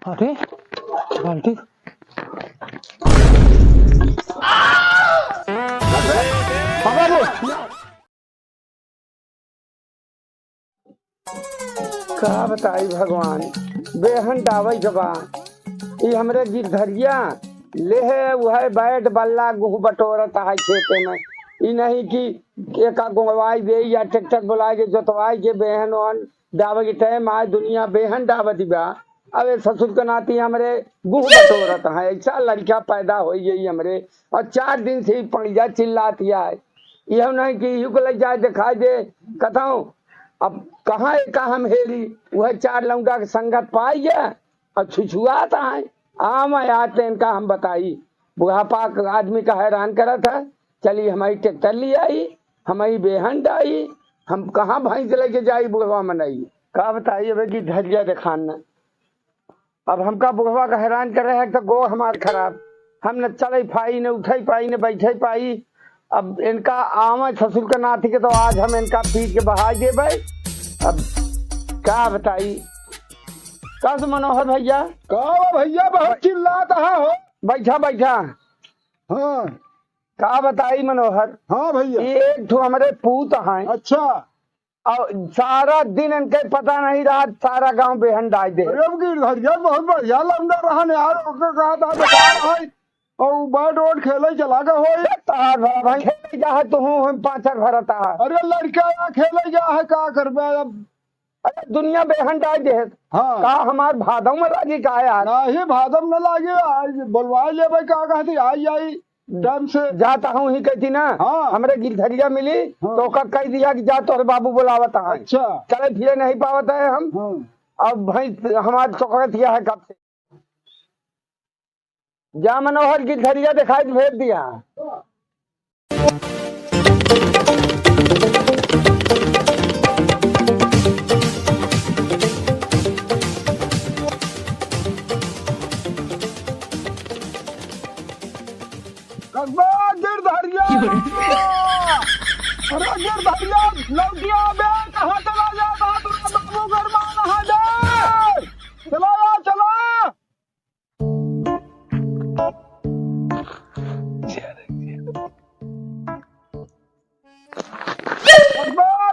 अरे बाल्टी का बताई भगवान बेहन डावई जबा ई हमरे गिरधरिया ले है वह बैट बल्ला गुह बटोरत है खेते में। ई नहीं कि एका गोवाई दे या ट्रैक्टर बुलाए के जोतवाई के बेहन ओहन डावे के टाइम आए दुनिया बेहन डावती बा। अबे ससुर के नाती हमरे गुह बटोरत है ऐसा लड़का पैदा हो गई हमरे और 4 दिन से पड़िया चिल्लाती है। यह नहीं कि यू को लग जाए दिखाई दे कथाओं अब कहाँ एक हम हेरी वह 4 लौंडा के संगत पाई है और छुछुआता है आम आते इनका हम बताई बुढ़ापा आदमी का हैरान करा था। चलिए हमारी ट्रैक्टर ली आई हमारी बेहन डाई हम कहाँ भैंस लेके जाई बुढ़वा मनाई का बताइए भाई कि धैर्य दिखाना। अब हमका बुढ़वा का हैरान कर रहे हैं तो गो हमार खराब हम न चले पाई न उठे पाई न बैठे पाई। अब इनका आम ससुर का नाती के तो आज हम इनका पीट के बहा दे भाई। अब क्या बताई कस मनोहर भैया भैया बहुत चिल्लाता हो। बैठा बैठा हाँ का बताई मनोहर। हाँ भैया एक ठो हमारे पूत हैं। अच्छा और सारा दिन इनके पता नहीं रहा सारा गांव बेहन डाल दे। अरे गिरधरिया बहुत बढ़िया लंदा रहा यार ओके कहा था बेकार है और बैट रोड खेले चला गए हो तार भाई खेले जा तू हम 5 भरता है। अरे लड़का खेले जा है का करबे अब। अरे दुनिया बेहन डाल दे हाँ का हमार भादव में लागी का यार नहीं भादम न लागे आज बोलवा ले भाई का कहती आई टाइम से जाता हूँ ही कहती ना। हाँ हमरे गिरधरिया मिली हाँ। तो का कह दिया कि जा तोहरे बाबू बुलावता है। अच्छा चले फिरे नहीं पावत है हम। हाँ अब भाई हमारे चौकड़त किया है कब से जा मनोहर गिरधरिया दिखाई भेज दिया। गिरधरिया अरे गिरधरिया लौटिया बे कहाँ चला जा बाबू गरमा नहा दे चला चला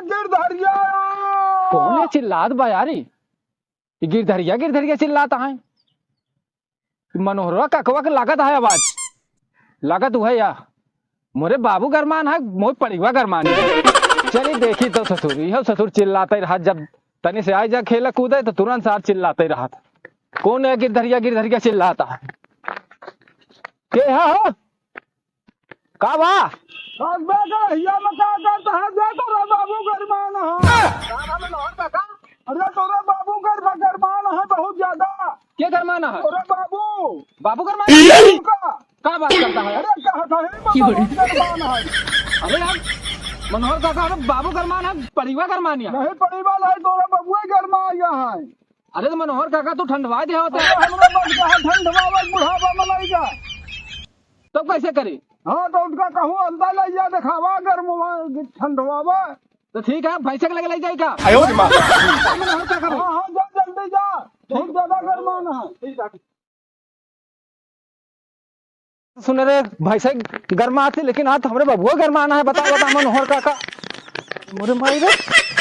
गिरधरिया कौन है चिल्लात बा यारी गिरधरिया गिरधरिया चिल्लाता है। मनोहरवा ककवा के लागत है आवाज लागत है या मोरे बाबू गरमान है मोर पड़िवा गरमान है। चलिए देखी तो ससुर यह ससुर चिल्लाते रहा जब तनी से आई जा खेला कूदे तो तुरंत साथ चिल्लाते रहा था। कौन है गिरधरिया गिरधरिया चिल्लाता है के है का बा बाबू गरमान अरे तोरा बाबू गरमान है बहुत ज्यादा। क्या गरमाना है अरे बाबू बाबू गरमान का बात करता है। अरे कहता है गरमान है। अरे यार मनोहर काका बाबू गरमान है परिवा गरमानिया नहीं पड़ी वाला है तोरा बबुआ गरमा यहाँ है। अरे तो मनोहर काका तू ठंडवा दे होता हमरा बस कहा ठंडवा बुढ़ावा मलाइगा तब कैसे करे। हाँ तो उनका कहूँ अंदर ले जा दिखावा गर्म ठंडवा तो ठीक है भैंसे के लगे ले जाएगा। मनोहर काका हाँ हाँ जा जल्दी जा बहुत ज्यादा गरमान है। सुन रहे भैंसे गरमा आती लेकिन आज हमरे बाबुआ गरमाना है बता बता मनोहर काका मोरे भाई रे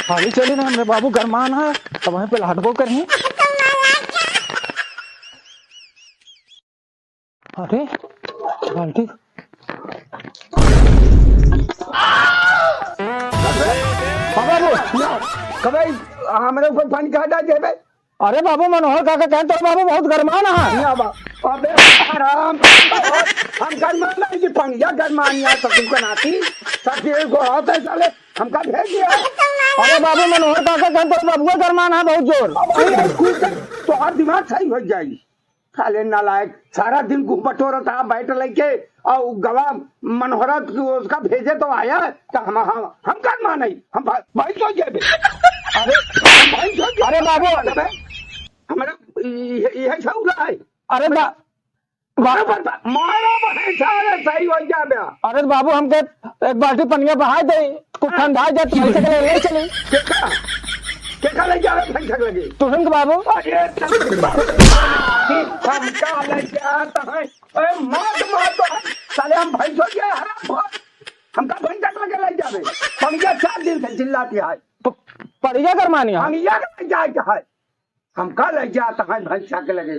हाली चली ना हमरे बाबू गरमाना है तब वहीं पे लाटबो करें। अरे बाल्टी कभी हमारे ऊपर पानी कहा जाए। अरे बाबू मनोहर काका कहते तो बाबू बहुत गरमाना है। अबे आराम हम गरमान नहीं कि पंजा गरमानिया तो तुमको नाती सब ये को होता है साले हमका भेज दिया। अरे बाबू मनोहर काका कहते तो बाबू गरमाना है बहुत जोर। तो हर दिमाग सही हो जाएगी साले नालायक सारा दिन घूम बटोरा था बैठ लेके और गवा मनोहरा उसका भेजे तो आया तो हम गरमा नहीं हम भाई सो जाए। अरे बाबू हमारा यह छौला है। अरे सही हो जाए। अरे बाबू हमके एक बाल्टी पनिया बहा दे कुछ ठंडा जाए ले चले के ले जा लगे तुरंत बाबू अरे हम का लेके आता है ए मात साले हम भैंसो के हराम हमका भैंस तक लगे ले जावे पंगिया 4 दिन से चिल्लाती है पड़िया गरमानी है पंगिया के जाए के है हमका ले जाता है भैंसा के लगे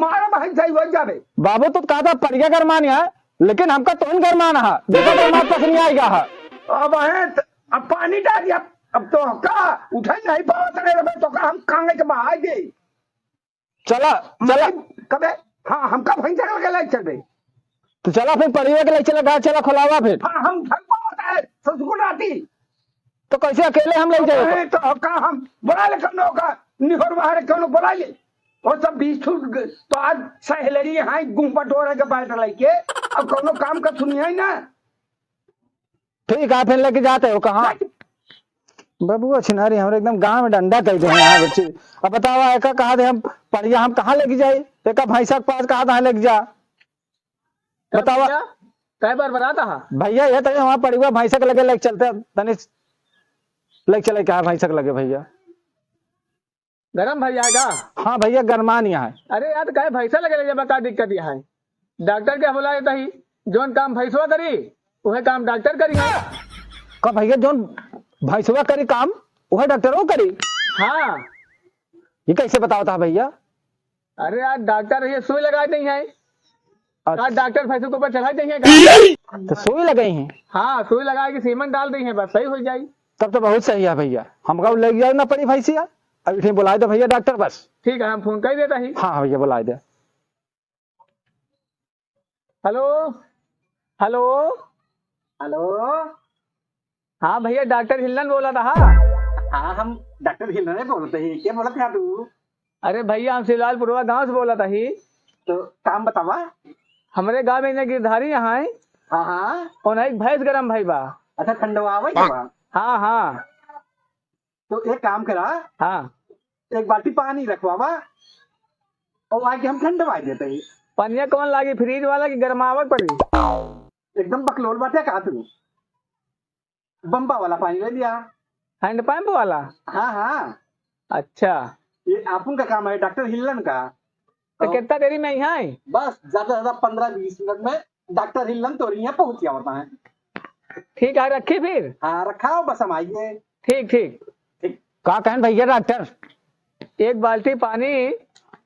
मारा भैंसा ही हो जावे बाबू तो कहा था पड़िया गरमानी है लेकिन हमका तो गरमाना है देखो गरमा पास नहीं आएगा है अब है अब पानी डाल दिया अब तो का उठे नहीं पावत रे तो का हम कांगे के बाहर गए चला चला कबे हाँ हमका भैंसा के लगे ले चल रहे तो चला फिर पड़िया के ले चला गाय चला खुलावा फिर हाँ हम थक पावत है ससुर आती तो कैसे अकेले हम ले जाए तो का हम बुला ले कनो का निहोर बाहर कनो बुला ले और सब 20 फुट तो आज सहेलरी हां गुम पटोरे के बैठ लेके अब कोनो काम का सुनिए ना ठीक है फिर लेके जाते हो कहाँ बाबू छिनारी हमारे एकदम गांव में डंडा कह दे यहाँ बच्चे अब बताओ एका कहा दे हम पड़िया हम कहाँ लेके जाए एका भैंसा के पास कहा था लेके जा बताओ कई बार बनाता है भैया ये तो वहाँ पड़ी हुआ भैंसा के लगे लेके चलते तने लेके चले क्या भैंसा के लगे भैया गरम भैया का हाँ भैया गरमान यहाँ है अरे यार कहे भैंसा लगे ले जब का दिक्कत यहाँ है डॉक्टर के बोला देता ही जोन काम भैंसवा करी वह काम डॉक्टर करी है का भैया जोन भैंसवा करी काम वह डॉक्टरों करी हाँ ये कैसे बताओ था भैया अरे यार डॉक्टर ये सुई लगाए नहीं है अच्छा, डॉक्टर भैंसों के ऊपर चढ़ाई नहीं है तो सुई लगाई हैं हाँ सुई लगा के सीमेंट डाल दी है बस सही हो जाए तब तो बहुत सही है भैया हमको लेके जाओ ना पड़ी भैंसिया अभी ठीक बुलाए दो भैया डॉक्टर बस ठीक है हम फोन कर देता ही हाँ भैया बुलाए दे हेलो हेलो हेलो हाँ भैया डॉक्टर हिल्लन बोला था हाँ हम डॉक्टर हिलने बोलते हैं क्या बोला था तू अरे भैया हम शिवलालपुरवा गांव से बोला था ही तो काम बतावा हमारे गांव में इन्हें गिरधारी यहाँ है हाँ हाँ और एक भैंस गरम भाई बा अच्छा ठंडवा आवे बा हाँ हाँ तो एक काम करा हाँ एक बाल्टी पानी रखवावा और आके हम ठंडवा देते ही पनिया कौन लागी फ्रिज वाला की गरमावट पड़ी एकदम बकलोल बाटे कहा तू बम्बा वाला पानी ले लिया हैंड पंप वाला हाँ हाँ अच्छा ये आपन का काम है डॉक्टर हिल्लन का तो कितना देरी में यहाँ है बस ज्यादा से ज्यादा 15-20 मिनट में डॉक्टर हिल्लन तो यहाँ पहुंच गया होता है ठीक है रखी फिर हाँ रखाओ बस हम आइए ठीक ठीक ठीक का कहन भैया डॉक्टर एक बाल्टी पानी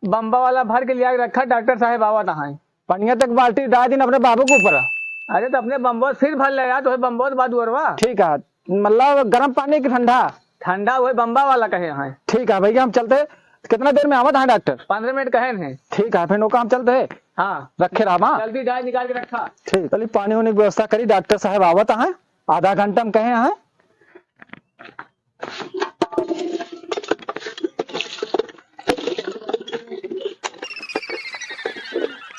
बम्बा वाला भर के लिया के रखा डॉक्टर साहब आवा था पनिया तक बाल्टी डाल दिन अपने बाबू के ऊपर अरे तो अपने बम्बो फिर भर ले यार तो बम्बो बाद उरवा ठीक है मतलब गर्म पानी की ठंडा ठंडा हुए बम्बा वाला कहे हैं ठीक है भैया हम चलते कितना देर में आवा था डॉक्टर 15 मिनट कहे हैं ठीक है फिर नौका हम चलते है हाँ रखे रामा जल्दी डाय निकाल के रखा ठीक चलिए पानी वानी की व्यवस्था करी डॉक्टर साहब आवत है आधा घंटा में कहे हैं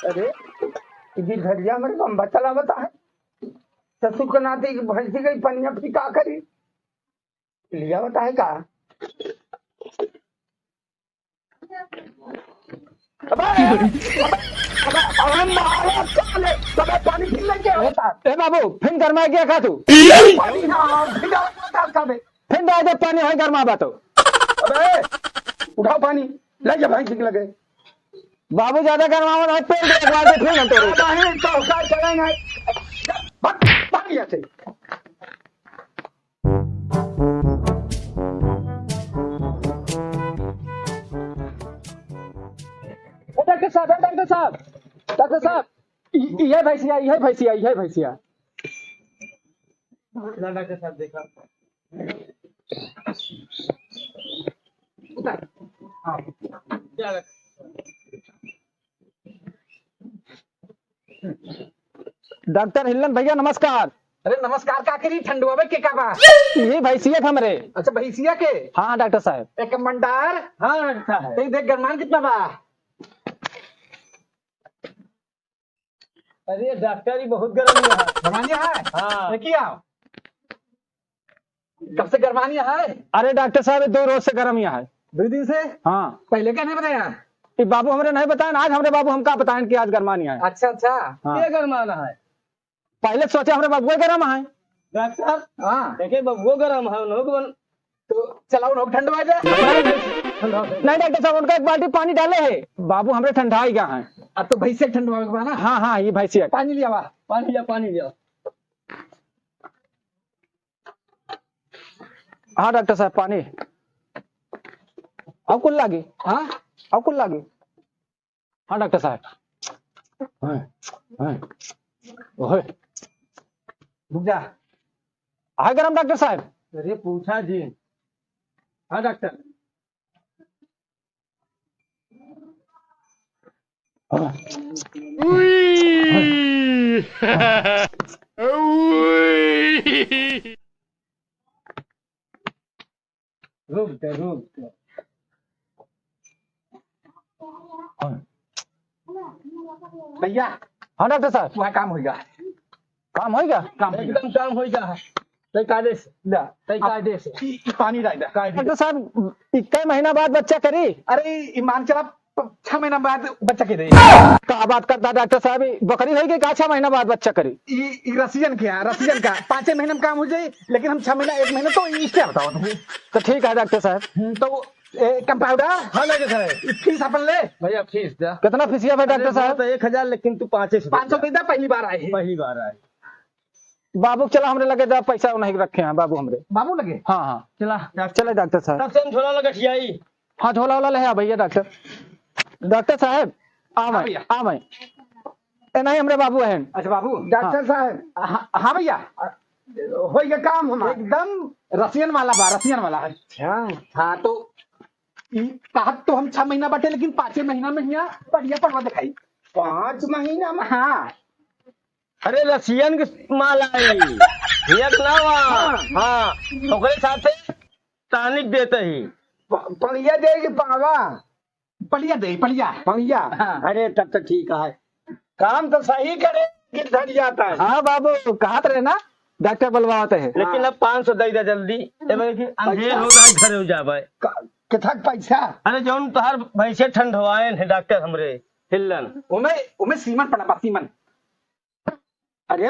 अरे जी घड़िया में बम्बा चला बता है ससुर के नाते भैंसी गई पनिया फिर का करी लिया बता है का पानी फिर लेके होता ए बाबू फिर गरमा क्या खा तू पानी ना फिर का फिर डाल दे पानी है गरमा बातो अबे उठाओ पानी ले जा भाई ठीक लगे बाबू ज्यादा गरमा है पेड़ के लगवा दे फिर तो पानी तो का चलेगा पानी ऐसे डॉक्टर साहब यह भैंसिया डॉक्टर साहब देखा डॉक्टर हिल्लन भैया नमस्कार अरे नमस्कार का करी ठंडुआ में के का बा ये भैंसिया था मेरे अच्छा भैंसिया के हाँ डॉक्टर साहब एक मंडार हाँ अच्छा है देख देख गरमान कितना बा अरे डॉक्टर ही बहुत गर्म है गरमानिया है हाँ देखिए आओ कब से गरमानिया है अरे डॉक्टर साहब 2 रोज से गर्म यहाँ है 2 दिन से हाँ पहले क्या नहीं बताया ये बाबू हमारे नहीं बताए आज हमारे बाबू हमका बताएं कि आज गरमानी है अच्छा अच्छा हाँ। ये गरमाना है पहले सोचे हमारे बाबू गर्म है डॉक्टर हाँ देखे बबुओ गरम है लोग तो चलाओ लोग ठंड आ जाए नहीं डॉक्टर साहब, उनका एक बाल्टी पानी डाले है बाबू, हमरे ठंडा गया है। अब तो भैंसे ठंडवा के ना। हाँ हाँ, ये भैंसिया। पानी लिया, पानी लिया, पानी लिया। हाँ डॉक्टर साहब, पानी अब कुल लागी। हाँ अब कुल लागी। हाँ डॉक्टर साहब। ओहे रुक जा। है गरम डॉक्टर साहब? अरे पूछा जी। हाँ डॉक्टर। रुक जा, रुक जा। भैया हाँ डॉक्टर साहब, वहाँ काम होगा। काम होगा? काम एकदम काम होगा। तय कायदे से ला, तय कायदे से पानी डाल दे। डॉक्टर साहब, 21 महीना बाद बच्चा करी? अरे ईमान चला 6 महीना बाद बच्चा के दे। क्या बात करता डॉक्टर साहब, बकरी होगी का 6 महीना बाद बच्चा करी? रसियन क्या, रसियन का 5 महीने में काम हो जाए, लेकिन हम 6 महीना 1 महीना तो इससे बताओ तुम। तो ठीक है डॉक्टर साहब। तो कंपाउंडर हाँ लगे सर, फीस अपन ले भैया। फीस दे। कितना फीसिया है डॉक्टर साहब? 1000, लेकिन तू 500 दे दे। पहली बार आए, पहली बार आए। बाबू चला, हमरे लगे जा पैसा नहीं रखे हैं बाबू हमरे। बाबू लगे? हाँ हाँ चला चले डॉक्टर साहब। तब से हम झोला लगा ठियाई। हाँ झोला वाला ले भैया। डॉक्टर साहब आ मैं नहीं हमरे बाबू है। अच्छा बाबू। डॉक्टर साहब। हाँ भैया, हो गया काम हमारा एकदम रसियन वाला बा, रसियन वाला। अच्छा। हाँ तो कहा तो हम 6 महीना बटे, लेकिन 5 महीना में यहाँ बढ़िया पड़वा दिखाई। 5 महीना में? हाँ। अरे रसियन के माल आई एक नवा। हाँ ओकरे साथे टानिक देते ही। पलिया देगी पावा? पलिया दे, पलिया। पलिया। हाँ। अरे तब तो ठीक है, काम तो सही करे, गिर जाता है। हाँ बाबू कहत रहे ना, डॉक्टर बुलवाते हैं। लेकिन अब 500 दे दे जल्दी, अंधेर हो रहा है, घर हो जावे। कितना पैसा? अरे जौन तोहार भैंसे ठंडवाए है डॉक्टर हमरे हिल्लन। उमे सीमन पड़ा बा, सीमन। अरे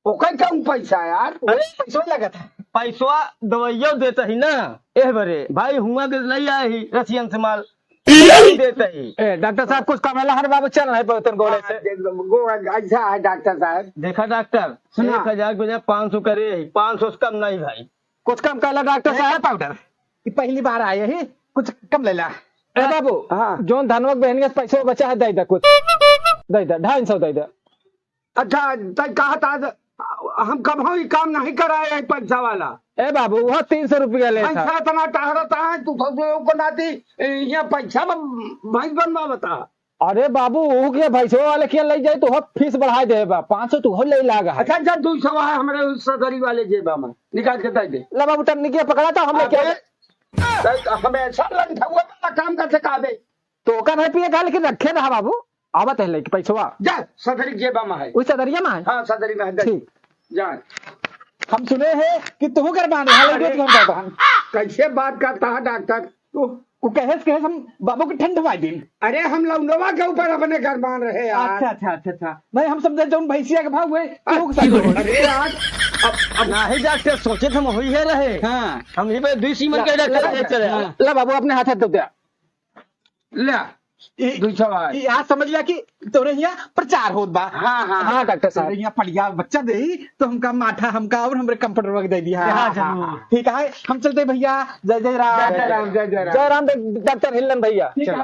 ओकर कम पैसा यार। अरे पैसा लगा था। पैसवा दवाइया देते ही ना, एह बरे भाई हुआ के नहीं आए ही रसियन से माल देते ही। डॉक्टर साहब कुछ कमेला हर बाबू चल रहे बहुत गोले से। ऐसा है डॉक्टर साहब। देखा डॉक्टर, सुना। 1000 के बजाय 500 करे ही, 500 से कम नहीं भाई। कुछ कम कहला डॉक्टर साहब। पाउडर पहली बार आए ही, कुछ कम ले ला। ए बाबू हाँ। जोन धनवक बहन के पैसा बचा है दे दे, कुछ दे दे, 250 दे दे। अच्छा तय कहा था हम कब ही काम नहीं कराए पैसा वाला। ए बाबू वहाँ 300 रुपया ले था। पैसा इतना टहरता है तू को नाती यहाँ पैसा भैंस बनवा बता। अरे बाबू वो के भैंसो वाले के ले जाए तो फीस बढ़ा दे बा, 500 तू हो ले लागा है। अच्छा अच्छा 200 है हमारे उस सदरी वाले जेबा में, निकाल के दे दे। ला बाबू टन्नी के पकड़ा था हमने क्या हमेशा लंठा हुआ वाला काम कर सका दे तो का नहीं पिए का, लेकिन रखे रहा बाबू आवत है लेके पैसवा। जा सदरी जेबा में है। उस सदरिया में है। हाँ सदरी में है। ठीक। जा। हम सुने हैं कि तुम करवाने कैसे बात करता है डॉक्टर तू? कहे हम बाबू के ठंडवाई दिन। अरे हम लौंडवा के ऊपर अपने घर मान रहे यार। अच्छा नहीं, हम समझे जो भैंसिया के भाव हुए। अरे यार अब नहीं डॉक्टर सोचे हम हुई है रहे। हाँ हम ही पे 2 सीमन के डॉक्टर चले। ला बाबू अपने हाथ दो दिया। ले 200 है। यहाँ समझ लिया कि तोरे यहाँ प्रचार होत बा। हाँ हाँ हाँ डॉक्टर साहब। यहाँ पढ़िया बच्चा दे तो हमका माठा हमका और हमरे कंप्यूटर वर्क दे दिया। हाँ, हाँ। ठीक है, हम चलते भैया। जय जय राम। जय राम जय जय राम। जय राम डॉक्टर हिल्लन भैया। ठीक है।